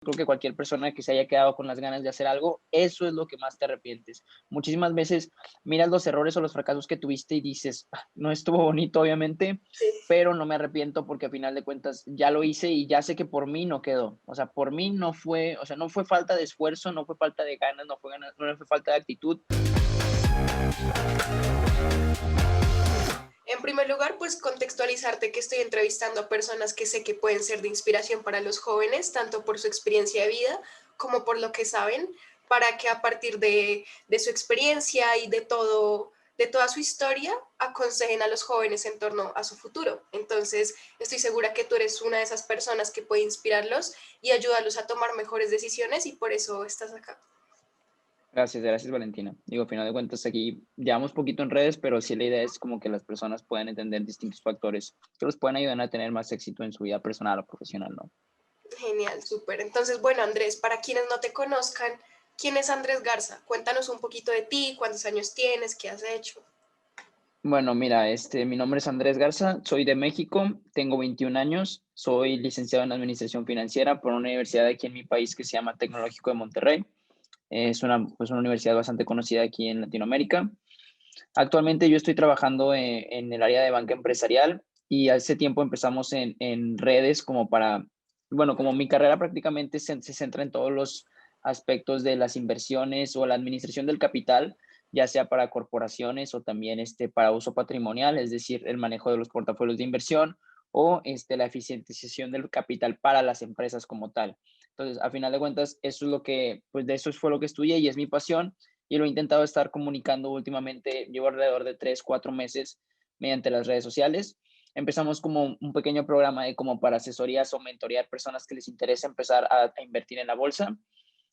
creo que cualquier persona que se haya quedado con las ganas de hacer algo, eso es lo que más te arrepientes. Muchísimas veces miras los errores o los fracasos que tuviste y dices: "Ah, no estuvo bonito, obviamente, Sí. pero no me arrepiento porque a final de cuentas ya lo hice y ya sé que por mí no quedó". O sea, por mí no fue, o sea, no fue falta de esfuerzo, no fue falta de ganas, no fue falta de actitud. En primer lugar, pues contextualizarte que estoy entrevistando a personas que sé que pueden ser de inspiración para los jóvenes, tanto por su experiencia de vida como por lo que saben, para que a partir de su experiencia y de toda su historia, aconsejen a los jóvenes en torno a su futuro. Entonces, estoy segura que tú eres una de esas personas que puede inspirarlos y ayudarlos a tomar mejores decisiones y por eso estás acá. Gracias, gracias, Valentina. Digo, a final de cuentas, aquí llevamos poquito en redes, pero sí la idea es como que las personas puedan entender distintos factores que los pueden ayudar a tener más éxito en su vida personal o profesional, ¿no? Genial, súper. Entonces, bueno, Andrés, para quienes no te conozcan, ¿quién es Andrés Garza? Cuéntanos un poquito de ti, cuántos años tienes, qué has hecho. Bueno, mira, mi nombre es Andrés Garza, soy de México, tengo 21 años, soy licenciado en Administración Financiera por una universidad aquí en mi país que se llama Tecnológico de Monterrey. Es una universidad bastante conocida aquí en Latinoamérica. Actualmente yo estoy trabajando en el área de banca empresarial y hace tiempo empezamos en redes como para, bueno, como mi carrera prácticamente se centra en todos los aspectos de las inversiones o la administración del capital, ya sea para corporaciones o también para uso patrimonial, es decir, el manejo de los portafolios de inversión o la eficientización del capital para las empresas como tal. Entonces, a final de cuentas, eso es lo que, pues de eso fue lo que estudié y es mi pasión y lo he intentado estar comunicando últimamente. Llevo alrededor de 3, 4 meses mediante las redes sociales. Empezamos como un pequeño programa de como para asesorías o mentorear personas que les interesa empezar a invertir en la bolsa.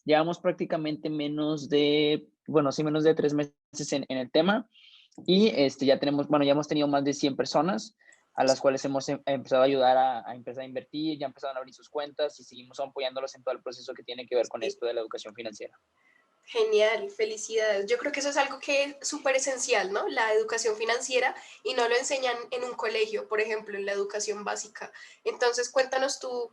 Llevamos prácticamente menos de, bueno, sí, menos de 3 meses en el tema y ya tenemos, bueno, ya hemos tenido más de 100 personas a las cuales hemos empezado a ayudar a empezar a invertir, ya empezaron a abrir sus cuentas y seguimos apoyándolos en todo el proceso que tiene que ver con Sí, esto de la educación financiera. genial, felicidades. Yo creo que eso es algo que es súper esencial, ¿no? La educación financiera y no lo enseñan en un colegio, por ejemplo, en la educación básica. Entonces, cuéntanos tú,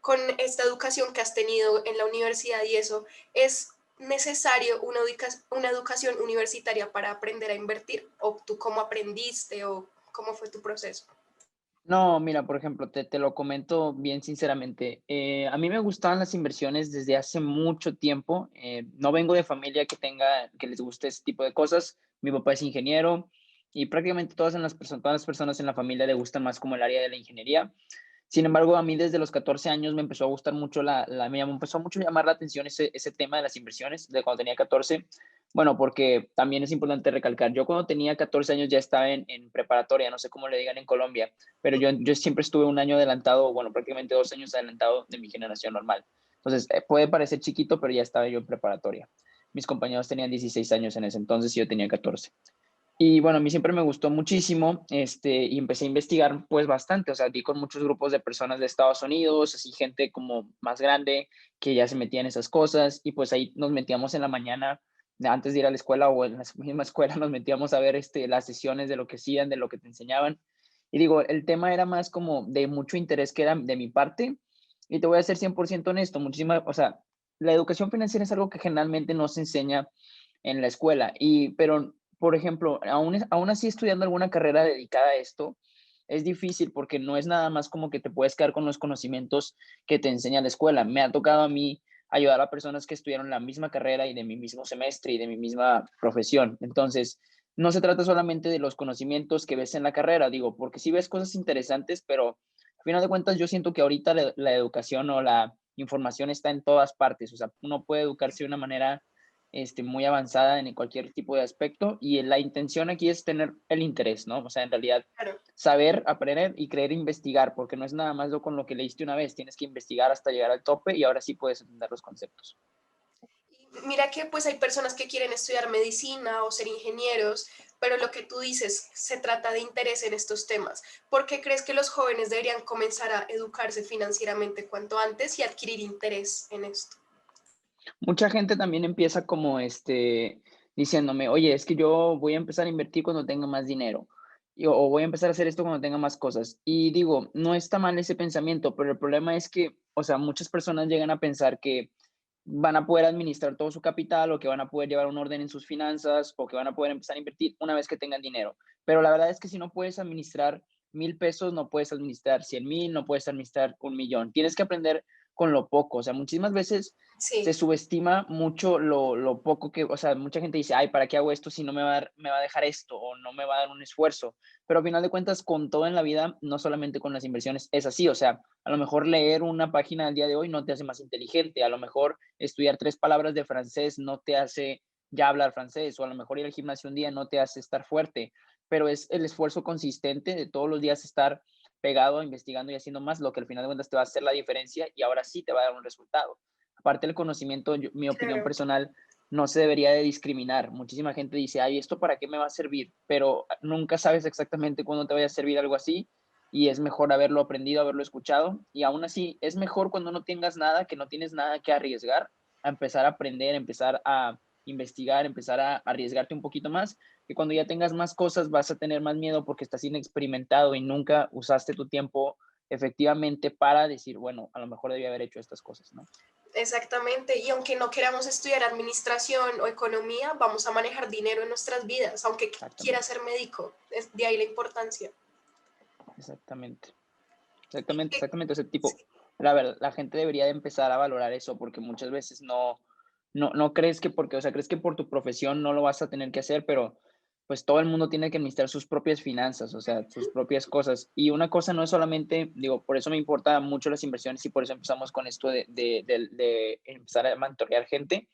con esta educación que has tenido en la universidad y eso, ¿es necesario una educación universitaria para aprender a invertir? ¿O tú cómo aprendiste o cómo fue tu proceso? No, mira, por ejemplo, te lo comento bien sinceramente. A mí me gustaban las inversiones desde hace mucho tiempo. No vengo de familia que les guste ese tipo de cosas. Mi papá es ingeniero y prácticamente todas las personas en la familia le gustan más como el área de la ingeniería. Sin embargo, a mí desde los 14 años me empezó a gustar mucho me empezó mucho a llamar la atención ese tema de las inversiones de cuando tenía 14. Bueno, porque también es importante recalcar, yo cuando tenía 14 años ya estaba en preparatoria, no sé cómo le digan en Colombia, pero yo siempre estuve un año adelantado, bueno, prácticamente 2 años adelantado de mi generación normal. Entonces, puede parecer chiquito, pero ya estaba yo en preparatoria. Mis compañeros tenían 16 años en ese entonces y yo tenía 14. Y bueno, a mí siempre me gustó muchísimo, y empecé a investigar pues bastante, o sea, di con muchos grupos de personas de Estados Unidos, así gente como más grande que ya se metía en esas cosas y pues ahí nos metíamos en la mañana antes de ir a la escuela o en la misma escuela nos metíamos a ver las sesiones de lo que hacían, de lo que te enseñaban. Y digo, el tema era más como de mucho interés que era de mi parte y te voy a ser 100% honesto, o sea, la educación financiera es algo que generalmente no se enseña en la escuela pero por ejemplo, aún así estudiando alguna carrera dedicada a esto, es difícil porque no es nada más como que te puedes quedar con los conocimientos que te enseña la escuela. Me ha tocado a mí ayudar a personas que estudiaron la misma carrera y de mi mismo semestre y de mi misma profesión. Entonces, no se trata solamente de los conocimientos que ves en la carrera, digo, porque sí ves cosas interesantes, pero al final de cuentas yo siento que ahorita la educación o la información está en todas partes. O sea, uno puede educarse de una manera muy avanzada en cualquier tipo de aspecto y la intención aquí es tener el interés, ¿no? O sea, en realidad Claro. saber, aprender y querer investigar, porque no es nada más lo con lo que leíste una vez, tienes que investigar hasta llegar al tope y ahora sí puedes entender los conceptos. Y mira que pues hay personas que quieren estudiar medicina o ser ingenieros, pero lo que tú dices, se trata de interés en estos temas. ¿Por qué crees que los jóvenes deberían comenzar a educarse financieramente cuanto antes y adquirir interés en esto? Mucha gente también empieza como diciéndome, oye, es que yo voy a empezar a invertir cuando tenga más dinero. o voy a empezar a hacer esto cuando tenga más cosas. Y digo, no está mal ese pensamiento, pero el problema es que, o sea, muchas personas llegan a pensar que van a poder administrar todo su capital o que van a poder llevar un orden en sus finanzas o que van a poder empezar a invertir una vez que tengan dinero. Pero la verdad es que si no puedes administrar 1,000 pesos, no puedes administrar 100,000, no puedes administrar 1,000,000. Tienes que aprender con lo poco. O sea, muchísimas veces se Sí, subestima mucho lo poco que, o sea, mucha gente dice, ay, ¿para qué hago esto si no me va a dejar esto o no me va a dar un esfuerzo? Pero al final de cuentas, con todo en la vida, no solamente con las inversiones, es así. O sea, a lo mejor leer una página al día de hoy no te hace más inteligente, a lo mejor estudiar 3 palabras de francés no te hace ya hablar francés, o a lo mejor ir al gimnasio un día no te hace estar fuerte, pero es el esfuerzo consistente de todos los días estar pegado, investigando y haciendo más, lo que al final de cuentas te va a hacer la diferencia y ahora sí te va a dar un resultado. Aparte del conocimiento, mi opinión claro. personal, no se debería de discriminar. Muchísima gente dice, ay, ¿esto para qué me va a servir? Pero nunca sabes exactamente cuándo te vaya a servir algo así y es mejor haberlo aprendido, haberlo escuchado. Y aún así, es mejor cuando no tengas nada, que no tienes nada que arriesgar, a empezar a aprender, empezar a investigar, empezar a arriesgarte un poquito más, que cuando ya tengas más cosas vas a tener más miedo porque estás inexperimentado y nunca usaste tu tiempo efectivamente para decir, bueno, a lo mejor debía haber hecho estas cosas, ¿no? Exactamente, y aunque no queramos estudiar administración o economía, vamos a manejar dinero en nuestras vidas, aunque quiera Exactamente, ser médico, es de ahí la importancia. exactamente, Y exactamente, que- exactamente. Ese sí, tipo, la verdad, la gente debería de empezar a valorar eso porque muchas veces no crees que porque, o sea, crees que por tu profesión no lo vas a tener que hacer, pero pues todo el mundo tiene que administrar sus propias finanzas, o sea, sus propias cosas. Y una cosa no es solamente, digo, por eso me importa mucho las inversiones y por eso empezamos con esto de empezar a mentorear gente,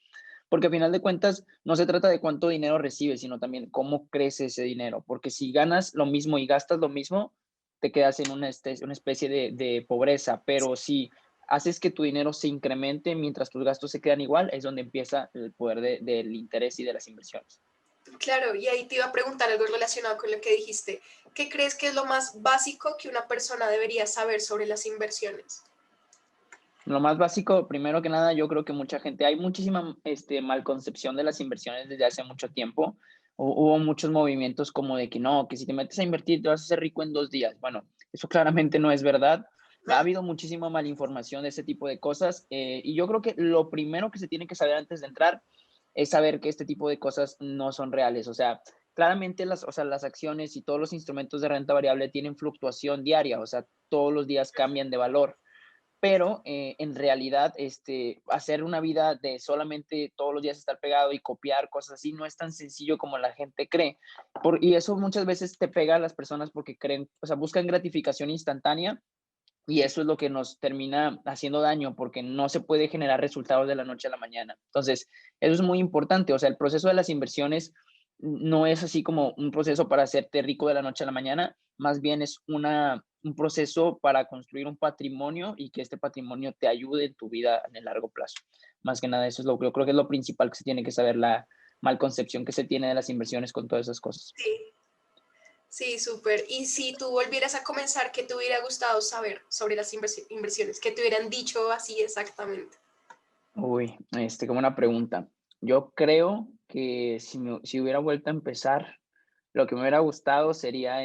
porque al final de cuentas no se trata de cuánto dinero recibes, sino también cómo crece ese dinero, porque si ganas lo mismo y gastas lo mismo, te quedas en una especie de pobreza, pero si haces que tu dinero se incremente mientras tus gastos se quedan igual, es donde empieza el poder del interés y de las inversiones. claro, y ahí te iba a preguntar algo relacionado con lo que dijiste. ¿Qué crees que es lo más básico que una persona debería saber sobre las inversiones? Lo más básico, primero que nada, yo creo que mucha gente, hay muchísima malconcepción de las inversiones desde hace mucho tiempo. Hubo muchos movimientos como de que no, que si te metes a invertir te vas a hacer rico en 2 días. Bueno, eso claramente no es verdad. Ha Ah, habido muchísima malinformación de ese tipo de cosas y yo creo que lo primero que se tiene que saber antes de entrar es saber que este tipo de cosas no son reales. O sea, claramente o sea, las acciones y todos los instrumentos de renta variable tienen fluctuación diaria, o sea, todos los días cambian de valor, pero en realidad hacer una vida de solamente todos los días estar pegado y copiar cosas así no es tan sencillo como la gente cree. Y eso muchas veces te pega a las personas porque creen, o sea, buscan gratificación instantánea y eso es lo que nos termina haciendo daño porque no se puede generar resultados de la noche a la mañana. Entonces, eso es muy importante. O sea, el proceso de las inversiones no es así como un proceso para hacerte rico de la noche a la mañana, más bien es un proceso para construir un patrimonio y que este patrimonio te ayude en tu vida en el largo plazo. Más que nada, eso es lo que yo creo que es lo principal que se tiene que saber, la malconcepción que se tiene de las inversiones con todas esas cosas. sí, sí, súper. Y si tú volvieras a comenzar, ¿qué te hubiera gustado saber sobre las inversiones? ¿Qué te hubieran dicho así exactamente? Uy, como una pregunta. Yo creo que si hubiera vuelto a empezar, lo que me hubiera gustado sería,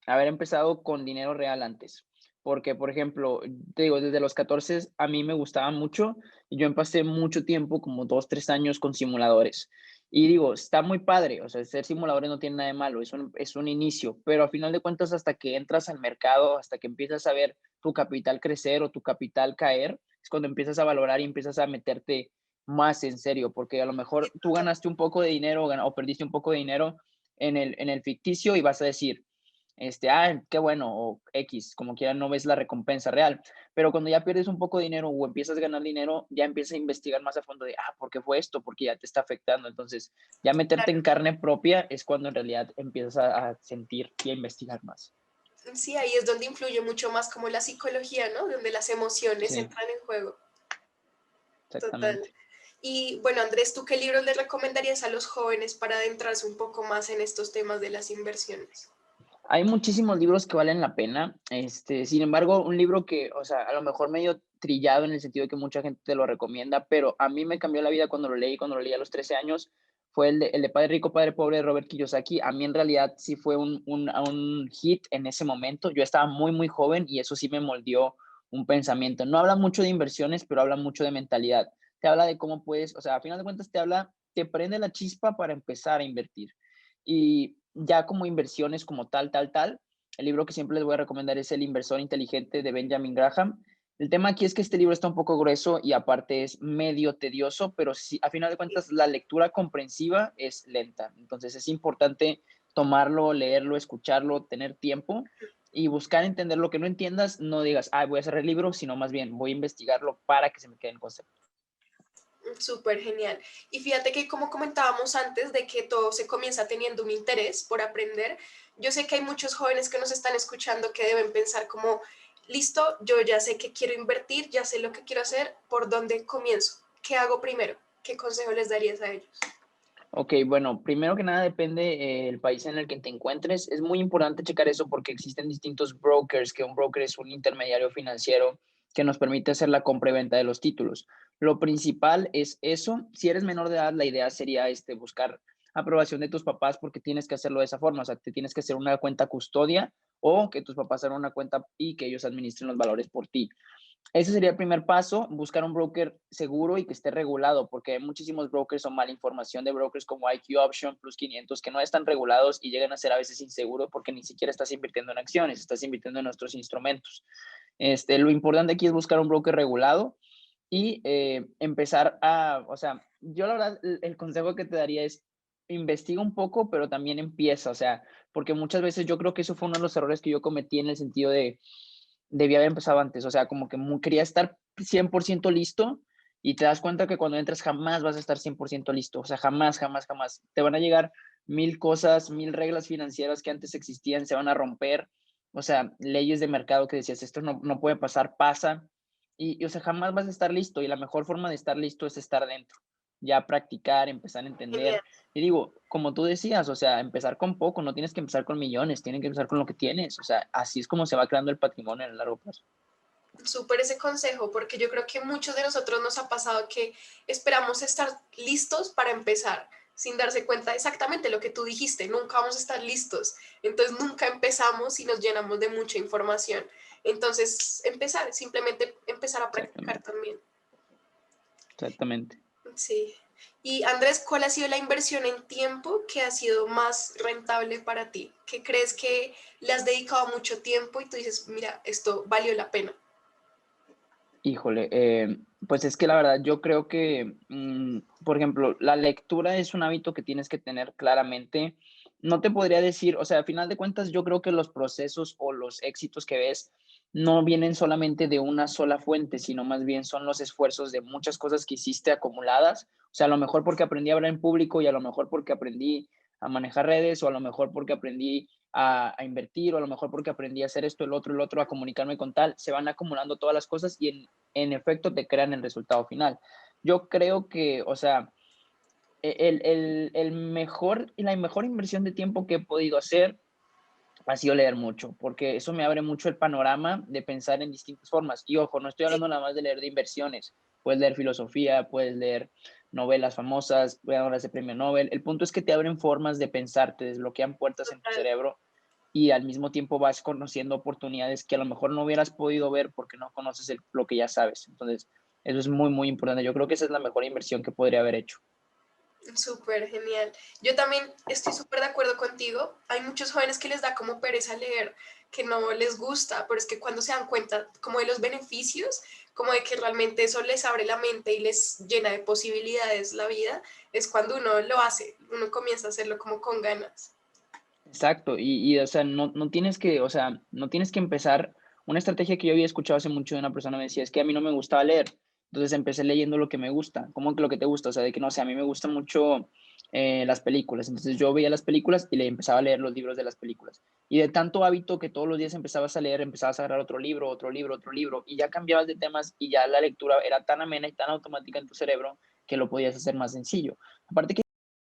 haber empezado con dinero real antes. Porque, por ejemplo, te digo, desde los 14 a mí me gustaba mucho y yo pasé mucho tiempo, como 2, 3 años con simuladores. Y digo, está muy padre, o sea, ser simuladores no tiene nada de malo, es un inicio, pero al final de cuentas, hasta que entras al mercado, hasta que empiezas a ver tu capital crecer o tu capital caer, es cuando empiezas a valorar y empiezas a meterte más en serio, porque a lo Sí, mejor tú total. ganaste un poco de dinero o perdiste un poco de dinero en el ficticio y vas a decir, qué bueno, o X, como quiera, no ves la recompensa real. Pero cuando ya pierdes un poco de dinero o empiezas a ganar dinero, ya empiezas a investigar más a fondo de, ¿por qué fue esto? Porque ya te está afectando. Entonces, ya meterte en carne propia es cuando en realidad empiezas a sentir y a investigar más. Sí, ahí es donde influye mucho más como la psicología, ¿no? Donde las emociones Sí, entran en juego. Total. exactamente. Y bueno, Andrés, ¿tú qué libros le recomendarías a los jóvenes para adentrarse un poco más en estos temas de las inversiones? Hay muchísimos libros que valen la pena, sin embargo, un libro que, o sea, a lo mejor medio trillado en el sentido de que mucha gente te lo recomienda, pero a mí me cambió la vida cuando lo leí a los 13 años, fue el de Padre Rico, Padre Pobre de Robert Kiyosaki. A mí en realidad sí fue un hit en ese momento. Yo estaba muy, muy joven y eso sí me moldeó un pensamiento. No habla mucho de inversiones, pero habla mucho de mentalidad. Te habla de cómo puedes, o sea, a final de cuentas te prende la chispa para empezar a invertir. Y ya como inversiones como tal, el libro que siempre les voy a recomendar es El inversor inteligente de Benjamin Graham. El tema aquí es que este libro está un poco grueso y aparte es medio tedioso, pero sí, a final de cuentas la lectura comprensiva es lenta. Entonces es importante tomarlo, leerlo, escucharlo, tener tiempo y buscar entender lo que no entiendas. No digas, voy a cerrar el libro, sino más bien voy a investigarlo para que se me queden conceptos. Súper genial. Y fíjate que como comentábamos antes de que todo se comienza teniendo un interés por aprender, yo sé que hay muchos jóvenes que nos están escuchando que deben pensar como, listo, yo ya sé que quiero invertir, ya sé lo que quiero hacer, ¿por dónde comienzo? ¿Qué hago primero? ¿Qué consejo les darías a ellos? Ok, bueno, primero que nada depende el país en el que te encuentres. Es muy importante checar eso porque existen distintos brokers, que un broker es un intermediario financiero que nos permite hacer la compra y venta de los títulos. Lo principal es eso. Si eres menor de edad, la idea sería buscar aprobación de tus papás porque tienes que hacerlo de esa forma. O sea, te tienes que hacer una cuenta custodia o que tus papás hagan una cuenta y que ellos administren los valores por ti. Ese sería el primer paso, buscar un broker seguro y que esté regulado, porque hay muchísimos brokers o mala información de brokers como IQ Option, Plus 500, que no están regulados y llegan a ser a veces inseguros porque ni siquiera estás invirtiendo en acciones, estás invirtiendo en nuestros instrumentos. Lo importante aquí es buscar un broker regulado y empezar o sea, yo la verdad, el consejo que te daría es investiga un poco, pero también empieza, o sea, porque muchas veces yo creo que eso fue uno de los errores que yo cometí en el sentido de debía haber empezado antes, o sea, como que quería estar 100% listo y te das cuenta que cuando entras jamás vas a estar 100% listo, o sea, jamás, jamás, jamás. Te van a llegar 1000 cosas, 1000 reglas financieras que antes existían, se van a romper, o sea, leyes de mercado que decías, esto no puede pasar, pasa, o sea, jamás vas a estar listo y la mejor forma de estar listo es estar dentro, ya practicar, empezar a Genial. entender. Y digo, como tú decías, o sea, empezar con poco, no tienes que empezar con millones, tienes que empezar con lo que tienes, o sea, así es como se va creando el patrimonio en el largo plazo. Súper ese consejo, porque yo creo que muchos de nosotros nos ha pasado que esperamos estar listos para empezar, sin darse cuenta exactamente lo que tú dijiste, nunca vamos a estar listos, entonces nunca empezamos y nos llenamos de mucha información. Entonces, empezar, simplemente empezar a practicar Exactamente, también. exactamente. Sí. Y Andrés, ¿cuál ha sido la inversión en tiempo que ha sido más rentable para ti? ¿Qué crees que le has dedicado mucho tiempo y tú dices, mira, esto valió la pena? Híjole, pues es que la verdad yo creo que, por ejemplo, la lectura es un hábito que tienes que tener claramente. No te podría decir, o sea, a final de cuentas yo creo que los procesos o los éxitos que ves no vienen solamente de una sola fuente, sino más bien son los esfuerzos de muchas cosas que hiciste acumuladas. O sea, a lo mejor porque aprendí a hablar en público y a lo mejor porque aprendí a manejar redes o a lo mejor porque aprendí a invertir o a lo mejor porque aprendí a hacer esto, el otro, a comunicarme con tal, se van acumulando todas las cosas y en efecto te crean el resultado final. Yo creo que, o sea, el mejor y la mejor inversión de tiempo que he podido hacer ha sido leer mucho, porque eso me abre mucho el panorama de pensar en distintas formas. Y ojo, no estoy Sí, hablando nada más de leer de inversiones. Puedes leer filosofía, puedes leer novelas famosas, ganadoras de premio Nobel. El punto es que te abren formas de pensar, te desbloquean puertas en tu total. cerebro y al mismo tiempo vas conociendo oportunidades que a lo mejor no hubieras podido ver porque no conoces lo que ya sabes. Entonces, eso es muy, muy importante. Yo creo que esa es la mejor inversión que podría haber hecho. Súper genial. Yo también estoy súper de acuerdo contigo. Hay muchos jóvenes que les da como pereza leer, que no les gusta, pero es que cuando se dan cuenta como de los beneficios, como de que realmente eso les abre la mente y les llena de posibilidades la vida, es cuando uno lo hace, uno comienza a hacerlo como con ganas. Exacto, o sea, no tienes que, o sea, no tienes que empezar. Una estrategia que yo había escuchado hace mucho de una persona me decía, es que a mí no me gustaba leer, entonces empecé leyendo lo que me gusta. ¿Cómo que lo que te gusta? O sea, de que no sé, a mí me gustan mucho las películas, entonces yo veía las películas y le empezaba a leer los libros de las películas. Y de tanto hábito que todos los días empezabas a leer, empezabas a agarrar otro libro, otro libro, otro libro, y ya cambiabas de temas y ya la lectura era tan amena y tan automática en tu cerebro que lo podías hacer más sencillo. Aparte